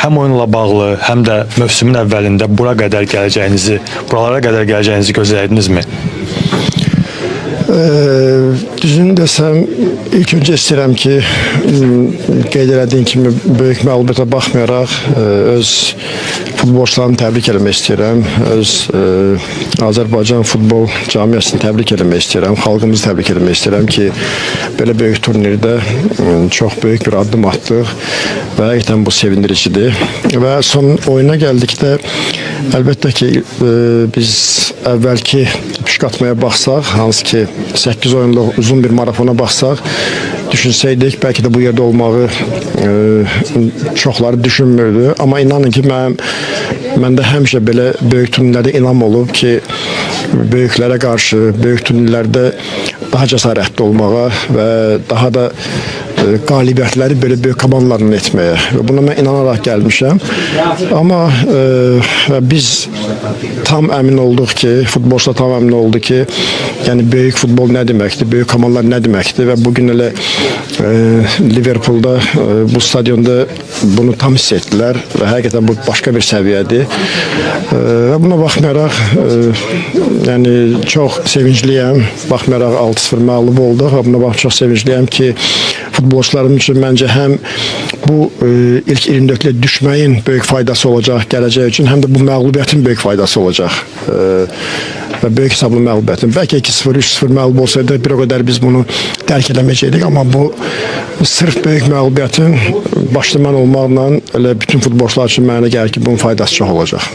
həm oyunla bağlı, həm də mövsümün əvvəlində buralara qədər gələcəyinizi gözləyirdinizmi? Düzünü desəm, ilk öncə istəyirəm ki, qeyd elədiyin kimi böyük məğlubiyyətə baxmayaraq öz futbolçularını təbrik eləmək istəyirəm. Öz Azərbaycan futbol camiasını təbrik eləmək istəyirəm. Xalqımızı təbrik eləmək istəyirəm ki, belə böyük turnirdə çox böyük bir addım atdıq və həqiqətən bu sevindiricidir. Və son oyuna gəldikdə, əlbəttə ki, biz əvvəlki püşkatmaya baxsaq, hansı ki 8 oyunluq uzun bir marafona baxsaq, düşünsəydik, bəlkə də bu yerdə olmağı çoxları düşünmürdü. Amma inanın ki, məndə həmişə belə böyük turnirlərdə inam olub ki, böyüklərə qarşı, böyük turnirlərdə daha cəsarətli olmağa və daha da qalibiyyətləri belə böyük komandalarla etməyə. Buna mən inanaraq gəlmişəm. Amma biz tam əmin olduq ki, futbolçular tam əmin oldu ki, yəni böyük futbol nə deməkdir, böyük komandalar nə deməkdir və bugün elə Liverpoolda, bu stadionda bunu tam hiss etdilər və həqiqətən bu başqa bir səviyyədir. Və buna baxmayaraq, yəni çox sevincliyəm, baxmayaraq 6-0 məğlub olduq və buna baxmayaraq çox sevincliyəm ki, futbolçularım üçün məncə həm bu ilk 24-lə düşməyin böyük faydası olacaq gələcək üçün, həm də bu məğlubiyyətin böyük faydası olacaq. Və böyük hesablı məğlubiyyətin. Bəlkə 2-0, 3-0 məğlub olsaydı bir o qədər biz bunu dərk eləməyəcəkdik, amma bu sırf böyük məğlubiyyətin başda mən olmaqla elə bütün futbolçular üçün mənə gəlir ki, bunun faydası çox olacaq.